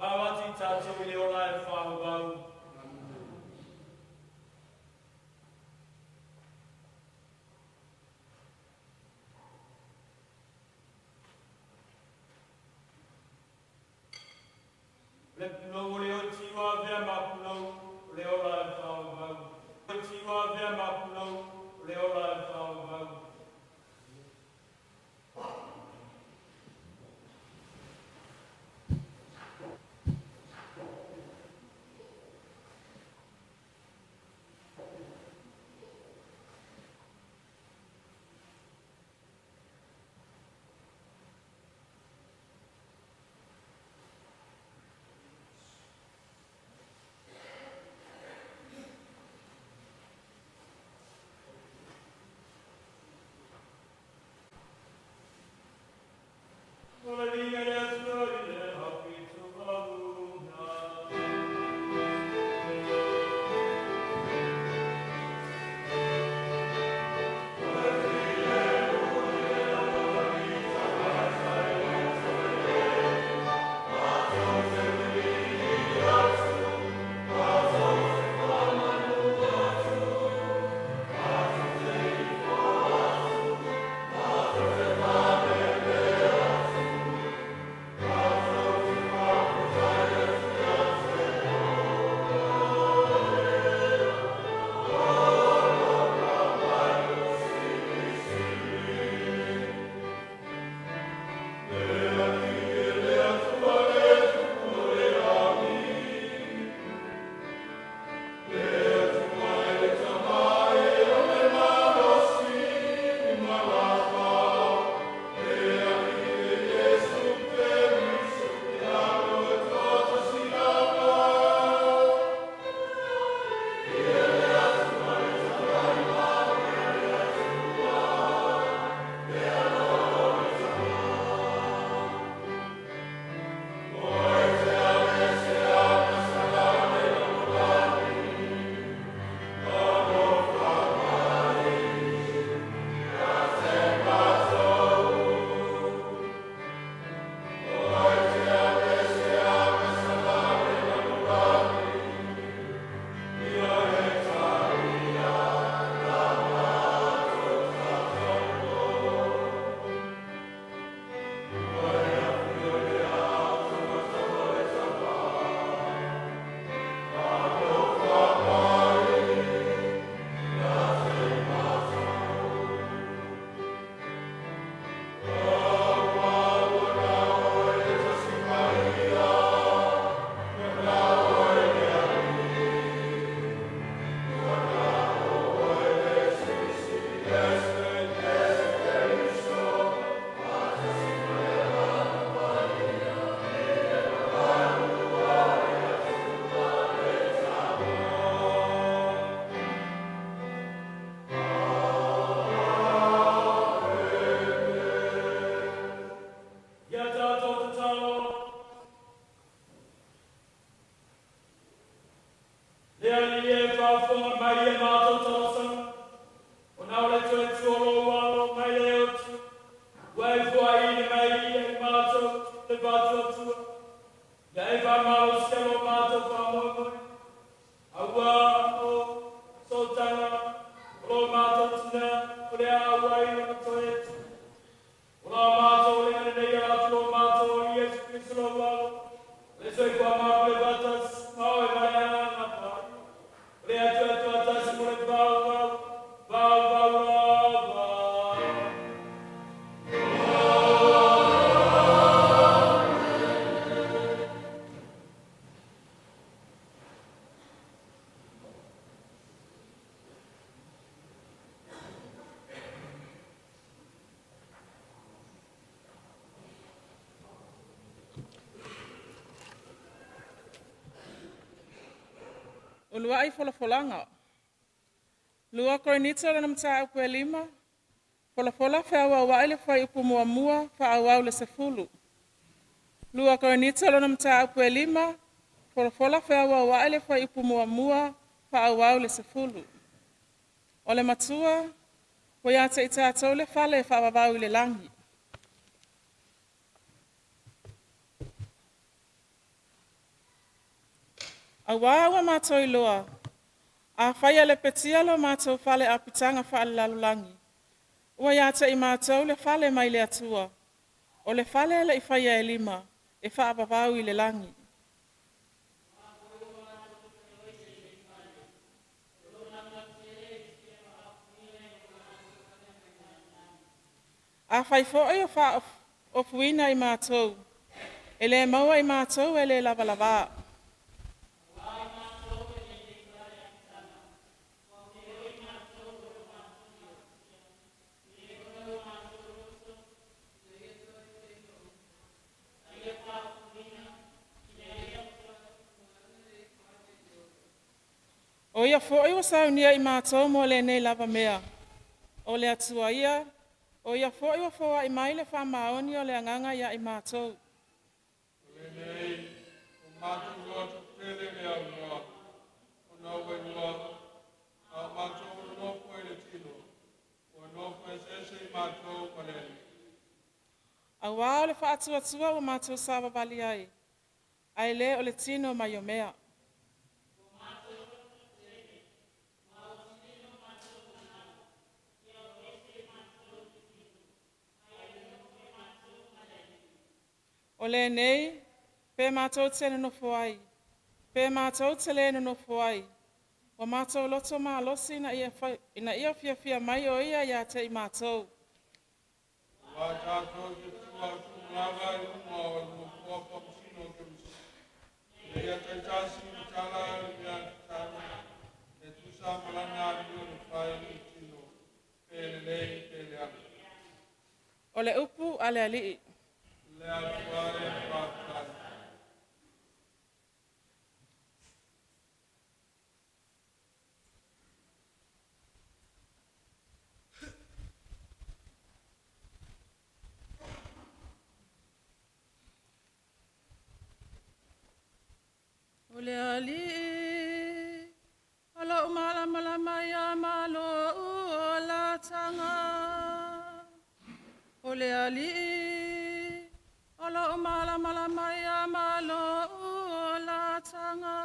Mawati tātou I leo lai whāwau. Le pulo leo tiwa vea mapulo leo lai whāwau. Le tiwa vea mapulo leo lai whāwau. Ulua ai folanga. Lua koinita lana mtaa upe lima. Fola feawa waile fai upu mua fa awau le sefulu. Lua koinita lana mtaa upe lima. Fola feawa waile fai upu mua fa awau le sefulu. Ole matua, poiata ita le fale fa awau le langi. Awa ua mātou I loa. A whaia le petia lo mātou whale a pitanga whaalalulangi. Ua ia te I mātou le whale mai le atua. O le whale le I whaia e lima, e whaapapau I le langi. A whai fōi o wha o fuina I mātou. E le maua I mātou e le lava. O ia fōi o saunia I mātou mo le nei lava mea. O le atua ia, o ia fōi o fōa I mai le whamaoni o le anganga ia I mātou. Le nei, o mātou o te pere mea mua, o nau e mua, a mātou o nofo e le tino, o nofo e sese I mātou paneni. A wā o le whaatua o mātou sāwa bali ai. Ai le o le tino mai o mea. O le nei, pe mātou te nofo ai. Pe mātou te le nofo ai. O mātou loto mā losi na ia fia mai o ia te I mātou. Wa tātou te tua tūmlawa I unga o mua pamusino ke musi. Le ia te tāsi I tāla I mea tāna. E tusa malanga I o whai I tino. Pele lei, pele ana. O le upu a le alii. Le atua e whātai. O le alii, o lo malama ia malo o la tanga. O le alii, o lo malama ia malo o la tanga.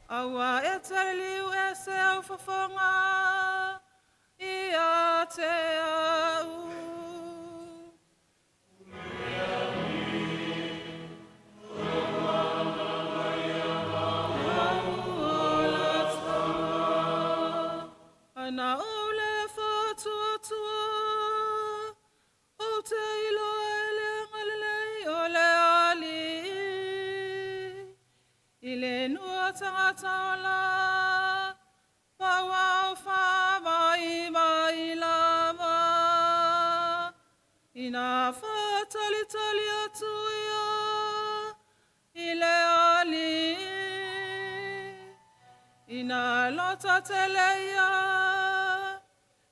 Awa e te liu e se au fafonga ia te au. tangata ola, pawau whawai mai lava, ina whatali tali atu ia, ile ali, ina lota teleia,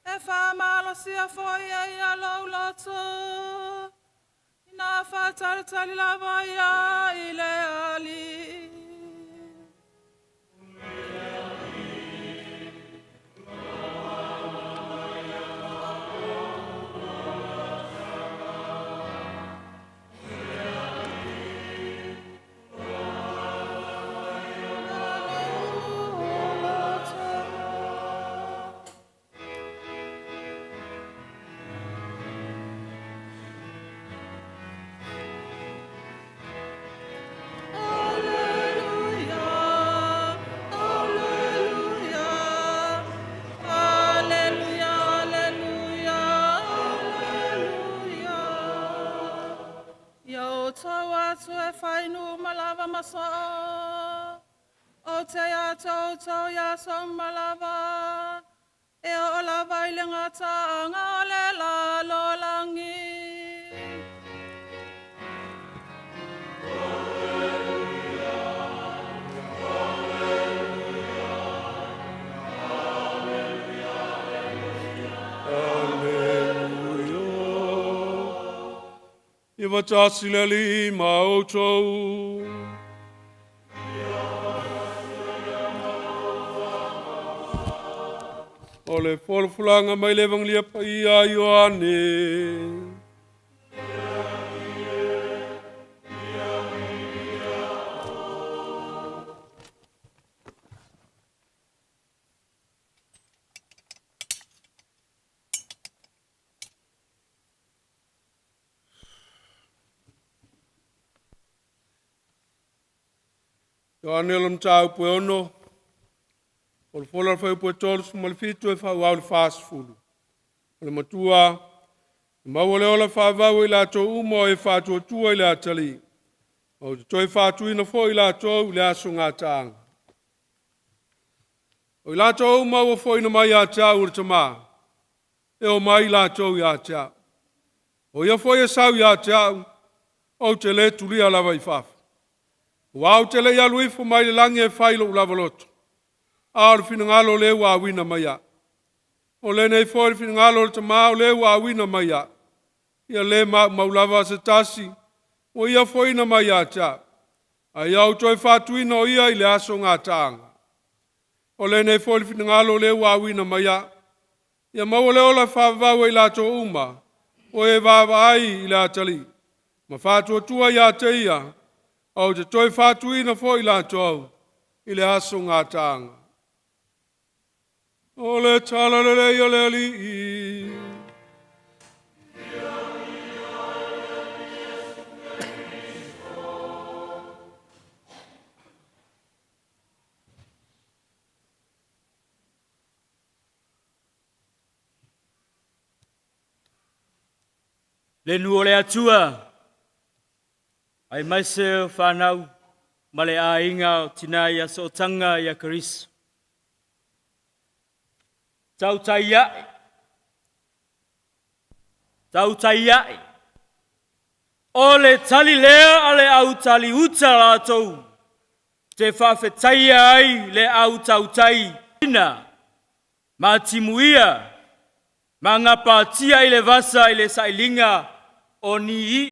e whamalo sia foia ia laulato, ina whatali tali lava ia, ile ali. O te ato tau ya so malava, e o la vai le ngata anga le la lolangi. Iwa tasi le li mautou. O le folfulanga mai le vanglia pa ia Ioane. Ioane lam tau pue ono. O le fola fai pue tolu su malifitu e fai wau le fast food. O le matua, maua le ola fai vau i la to umo e fai tua tua i la tali. O te toi fai tu ina fo i la to i la so ngā tanga. O i la to umo o fo ina mai a tia ura tama. E o mai la to i a tia. O ia fo i a sau i a tia o te le tulia lava i fafa. Wau te le alu ifo mai le langi e fai lo lava loto. Aar fina ngalo le wa wina maya. O le nei fo fina ngalo te mau le wa wina maya. Ia le maulava se tasi. O ia fo ina maya ta. Ai au toi fatu ina o ia ile aso ngā tanga. O le nei fo fina ngalo le wa wina maya. Ia mau le ola whawau i la to uma. O e wawa ai i la tali. Ma fatu tua ia te ia. Au te toi fatu ina fo i la to. I le aso ngā tanga. O le tala le ia le li i. Le nu le atua. Ai mai se whanau. Ma le a inga tina ia Sootaga ia Keriso. Tau tai ai. Tau tai ai. O le tali lea a le au tali uta la tou. Te whawhetai ai le au tau tai. Ina. Ma timuia. Ma ngapa tia i le vasa i le sailinga o ni i.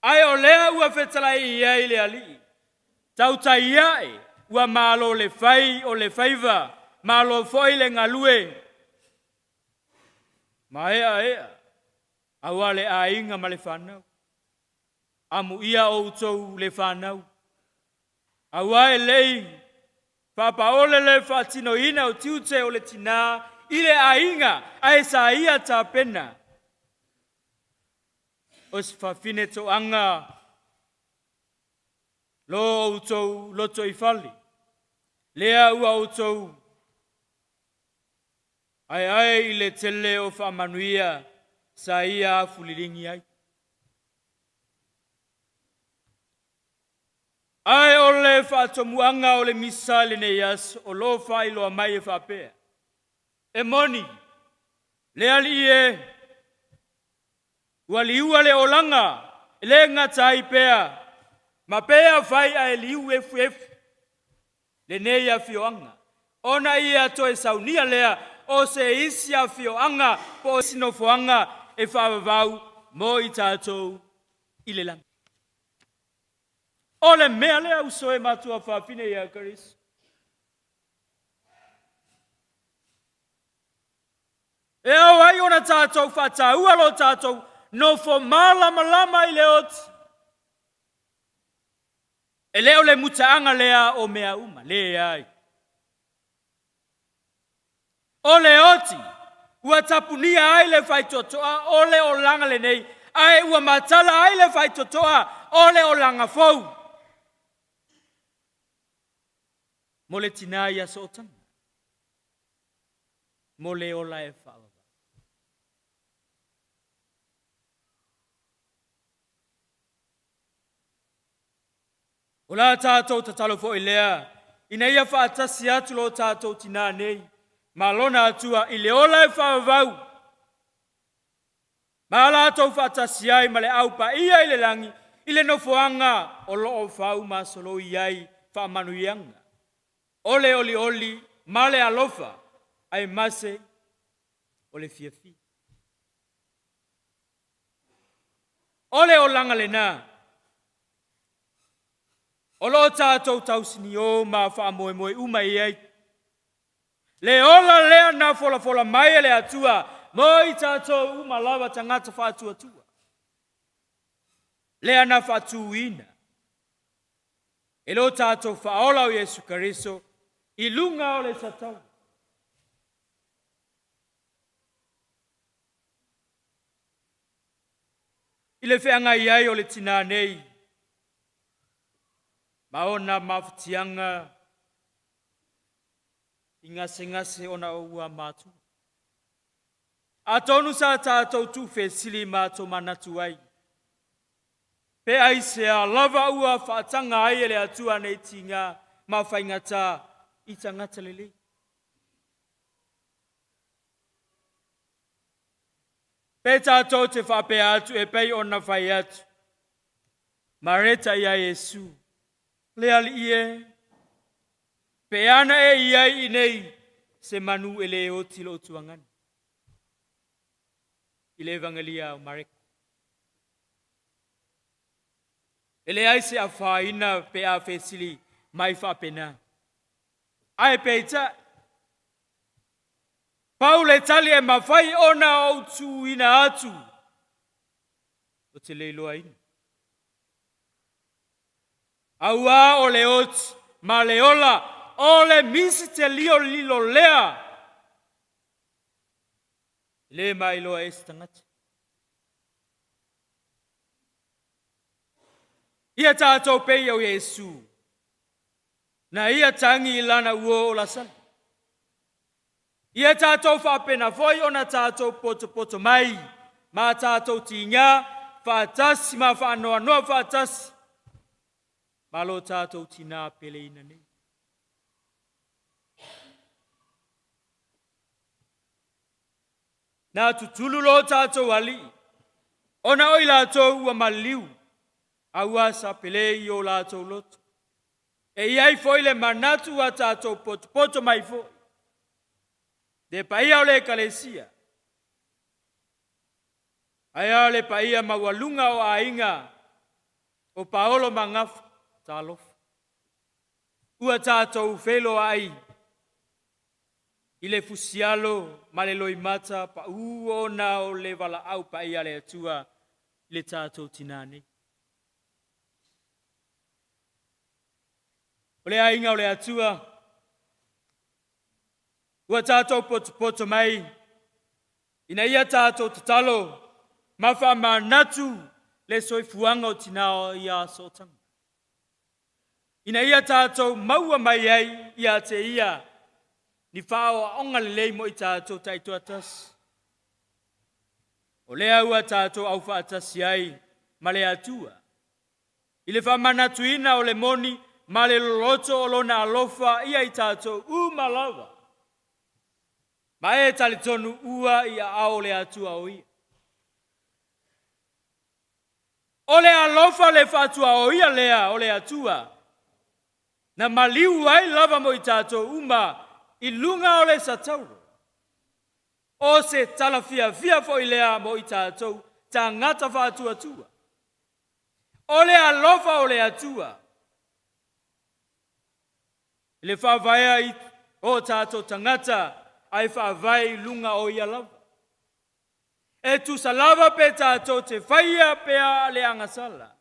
Ai o lea ua whetalai ia i le ali. Tau tai ai. Ua malo le fai o le faiva, malo foi le ngalue. Ma ea, awa le ainga ma le whanau. Amu ia o utou le whanau. Awa e lei, whapaole le whatino ina o tiute o le tina, i le ainga, ai sa ia ta pena. Os whawhine to anga, lo utou loto i whali. Lea ua utou. Ai le tele o whamanuia sa ia fuliringi ai. Ai ole whaatomuanga o le misa le ne yas o lo whai loa mai e whapea. E moni, le ali e, ua liua le olanga, le ngatai pea, ma pea whai a e liu efu efu, le ne ia fioanga. Ona ia to e saunia lea, o se isi a fioanga, po sino foanga e whaavavau, mo i tātou i le langa. Ole mea lea uso e matua whawhine ia Karisu. E au ai ona tātou whataua lo tātou, no fo malama lama i le oti. E leo le mutaanga lea o mea uma, le ai. O le oti, ua tapunia ai le whaitotoa, o le o langa le nei, ai ua matala ai le whaitotoa, o le o langa fau. Mo le tinai a sotanga. Mo le o la e whaava. O la tātou tatalo fo i lea, ina ia whaatasi atu lo tātou tina nei, ma lona atua i le ola e whaavau. Ma la tau whaatasi ai ma le aupa ia i le langi, i le nofoanga o loo whau ma solo iai whaamanu ianga. Ole oli oli, ma le alofa, ai mase o le fiafi. Ole o langa le nā, o lo tātou tausini o ma whaamoe moe uma iai. Le ola lea na fola fola mai le atua, mo i tātou uma lawa tangata whaatua tua. Lea na whaatuina. E lo tātou whaola o Jesu Kariso, i lunga o le tatau. I le whianga iai o le tina nei, maona mawhatianga, i ngase ona o ua mātua. A tonu sa tātou tu whesili mātou manatu ai. Pe ai se a lava ua whaatanga ai ele atua nei tinga ma whaingata i tangata lele. Pe tātou te whapea atu e pei ona whai atu. Mareta ia Jesu. Le ali ie. Pe ana e iai i nei se manu ele o tilo tuangani. I le evangelia o Mareko. Ele ai se a whaina pe a whesili mai whapena. Ai peita. Paule tali e mawhai ona o tu ina atu. O te leiloa ina. Aua o le oti, ma le ola, o le misi te lio lilo lea. Le mai loa e stangata. Ia tātou pei au Jesu. Na ia tangi ilana uo o la sala. Ia tātou whapena foi ona tātou poto mai. Ma tātou tinga, whaatasi, ma whaanoa noa whaatasi. Ma lo tātou tina pele ina nei. Nā tutulu lo tātou ali. Ona oi lātou ua maliu. Aua sa pele i o lātou loto. E iai foi le manatu a tātou poto mai foi. De paia o le kalesia. Aia le paia mawalunga o ainga. O paolo mangafu talof. Ua tātou felo ai. I le fusialo ma le loimata pa uona o le wala au paia le atua le tātou tinane. O le ainga o le atua. Ua tātou poto mai. Ina ia tātou tatalo. Mawha manatu le soifuanga o tinao ia sotanga. Ina ia tātou maua mai ai ia te ia. Ni whao onga le lei mo i tātou taito atas. O lea ua tātou au whaatasi ai ma le atua. I le whamanatuina o le moni, ma le loloto o lona alofa ia I tātou umalawa. Ma e talitonu ua ia ao le atua o ia. O le alofa le whatua o ia lea o le atua. Na maliu ai lava mo I tātou uma I lunga o le satauro. O se talafia fia fo I lea mo I tātou ta ngata whatua tua. O le alofa o le atua. Le whawaya o tātou tangata ai whawai lunga o ia lava. E tu salava pe tātou te whaia pea le angasala.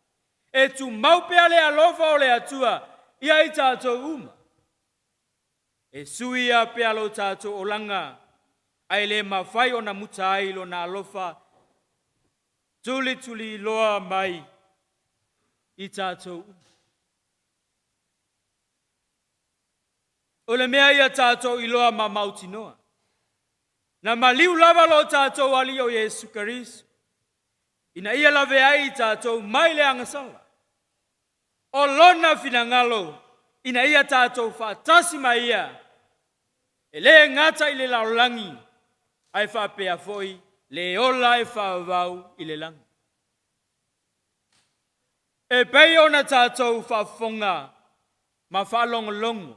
E tu mau pea le alofa o le atua ia I tātou uma. E suia pea lo tātou o langa ai le mawhai o na muta ai lo na alofa tuli loa mai I tātou uma. O le mea ia tātou I loa ma mautinoa. Na maliu lava lo tātou ali o Yesu Karisto. Ina ia lave ai tātou mai le angasala. O lona finangalo, ina ia tātou whaatasi mai ia. E le ngata I le laulangi, ai whapea foi, le ola e whaavau I le langi. E pei ona tātou whaafonga, ma whaalongolongo.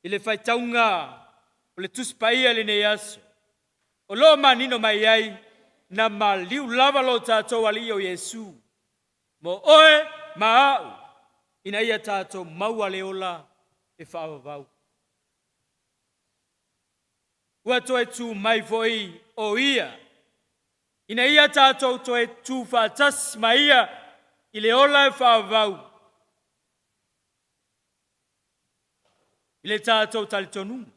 I le whaitaunga, o le tuspaia le nei aso. O lo manino mai ai, na maliu lava lo tātou ali o Yesu. Mo oe ma au, ina ia tātou maua le ola e whaavavau. Ua toe tu mai foi o ia. Ina ia tātou toe tu whaatas mai ia I le ola e whaavavau. I le tātou talitonunga.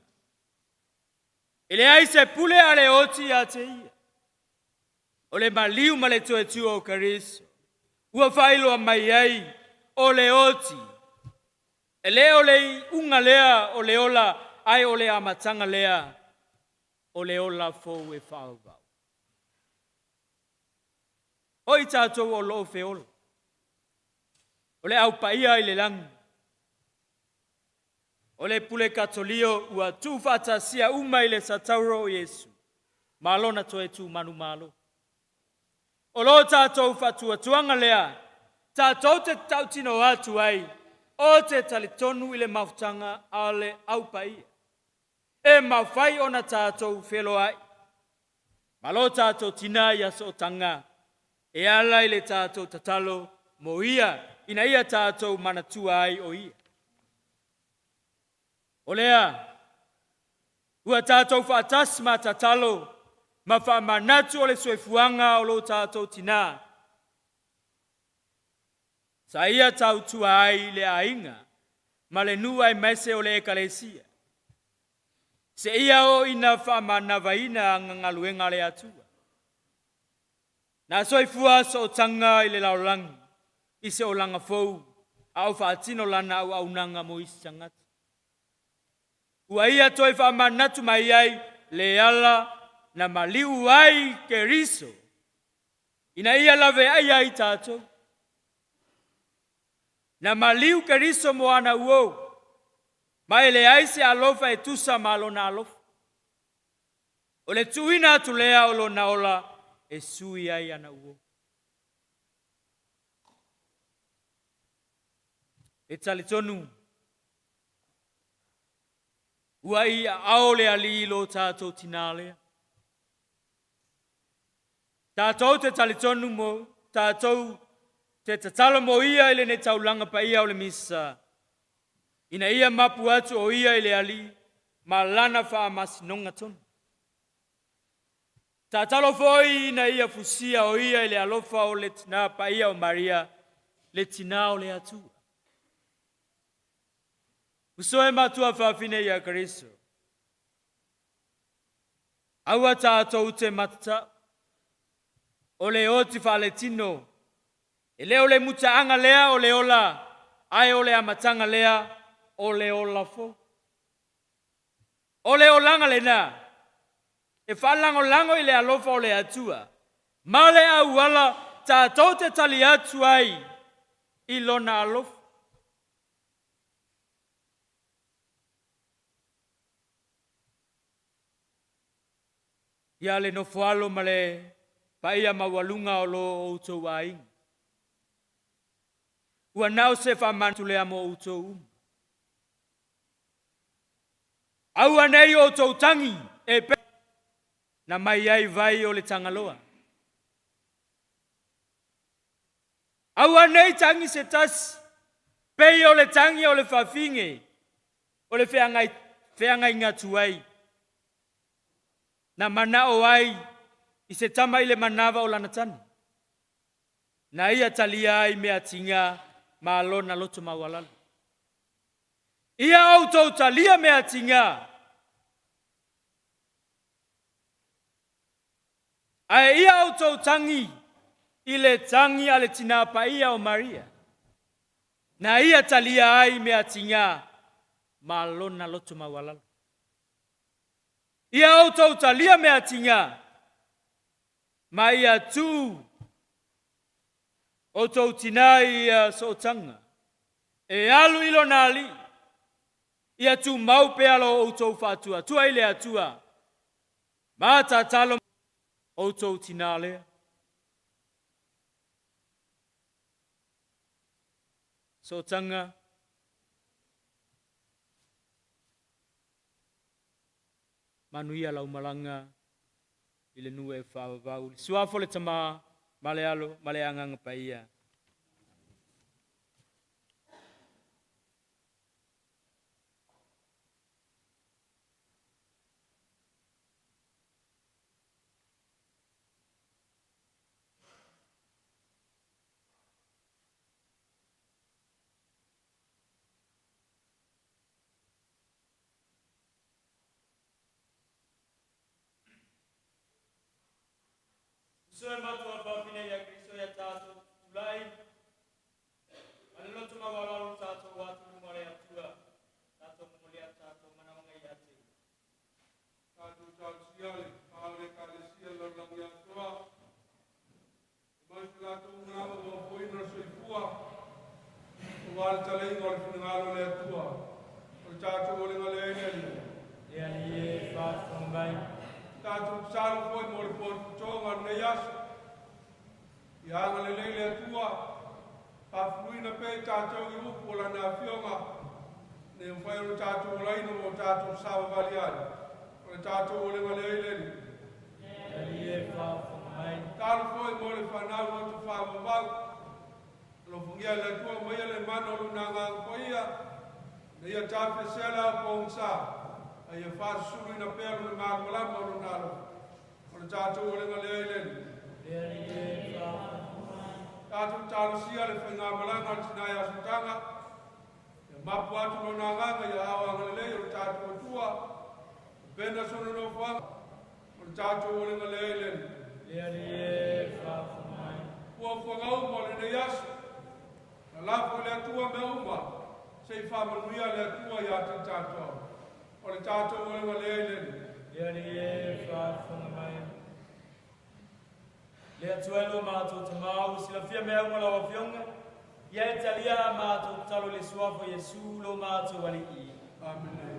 I le ai se pule a le oti a te ia. O le maliu ma le toe tu o Karisto. Ua whailoa mai ai o le oti. E le o le unga lea o le ola ai o le amatanga lea o le ola fou e whaavau. O I tātou o loo feola. O le au paia I le langi. O le pule katolio ua tu whatasia uma I le satauro o Yesu. Malona toe tu manu malo. O lo tātou whatua tuanga lea. Tātou te tautino atu ai. O te talitonu I le mautanga a le au paia. E mawhai ona tātou whelo ai. Malo tātou tina ia so tanga. E ala I le tātou tatalo mo ia. Ina ia tātou manatua ai o ia. O lea, ua tātou whaatas ma tatalo, ma whaamanatu o le soifuanga o lo tātou tina. Sa ia tautua ai le ainga, ma le nua I mese o le ekalesia. Se ia o ina whaamanavaina ngangaluenga le atua. Na soifua so tanga I le laulangi, I se o langa fou, au whaatino lana au aunanga mo isi tangata. Ua ia toi whamanatu mai ai le ala na maliu ai ke riso. Ina ia lave ai ai tātou. Na maliu ke riso mo ana uou. Mai le ai se alofa e tusa malo na alofa. O le tuina atu lea o lo na ola e sui ai ana uou. E talitonu. Ua ia ao le ali lo tātou tinalea. Tātou te talitonu mo, tātou te tatalo mo ia ile ne taulanga pa ia o le misa. Ina ia mapu atu o ia ile ali, ma lana wha masinonga tonu. Tātalo foi ina ia fusia o ia ile alofa o le tina pa ia o Maria, le tina o le atua. Usoe matua whawhine ia Karisto. Aua tātou te matata. O le oti whaletino. E leo le mutaanga lea o le ola. Ai o le amatanga lea o le ola fo. O le olanga le na. E whalango lango I le alofa o le atua. Ma le au ala tātou te tali atu ai I lona alofu. Ia le nofo alo ma le paia mawalunga o lo outou ai. Ua nao se whamantu le amo outou. Aua nei outou tangi e pe na mai ai vai o le tangaloa. Aua nei tangi se tas pei o le tangi o le whawhinge o le wheangai ngatu ai. Na mana o ai I se tama I le manawa o lana tani. Na ia talia ai mea tinga ma alona loto mawalala. Ia outou talia mea tinga. Ai ia outou tangi I le tangi ale tina paia o Maria. Na ia talia ai mea tinga ma alona loto mawalala. Ia outou talia mea tinga. Ma ia tu outou tinai ia sootanga. E alu ilo nali. Ia tu mau pe alo outou fatua. Tua ile atua. Ma tatalo outou tinale. Sootanga. Manuia lau malanga ile nue whawawau. Suafo le tama malealo, maleanga paia. Soe matua whawhine ia Kristo ia tātou tulai. Aleloto mawalalu tātou watu lumare atua. Tātou mumolea tātou manawanga ia te. Tātou siale, pāle kālesia lalangi atua. Maisi tātou ngāma o poina soifua. O wāle taleinga o le whinangalo le atua. O tātou o le ngale eneli. Ia ni e whawhangai. Tātou sālo foi mo le pōtonga nei aso. I hanga le leile atua. Pāwhuina pei tātou I upu o lana whionga. Ne mwhai o tātou o laino o tātou sāwa vali ai. O le tātou o le ngale eileni. Ia e whawhangai. Tālo foi mo le whanau o tu whawawau. Lo fungia le atua mai le mano luna ngang poia. Ne ia tāwhi sela o pōngsā. Ai e whāsuru ina pēru le māmalama o runalo. O le tātou o le ngale eileni. Tātou tālo sia le whainga malanga o tinai a Sootaga. E mapu atu lo nā nganga I awa ngalelei o le tātou atua. Pena sono no whanga. O le tātou o le ngale eileni. Kua whanga uma o le nei asu. Na lafo le atua me uma. Sei whamanuia le atua I atu tātou. O le tātou o le ngale eileni. Le atuelo mātou te māu, sila fia mea unga lawa fionga. Ia e talia mātou talo le suafo Yesu lo mātou wali I. Amen.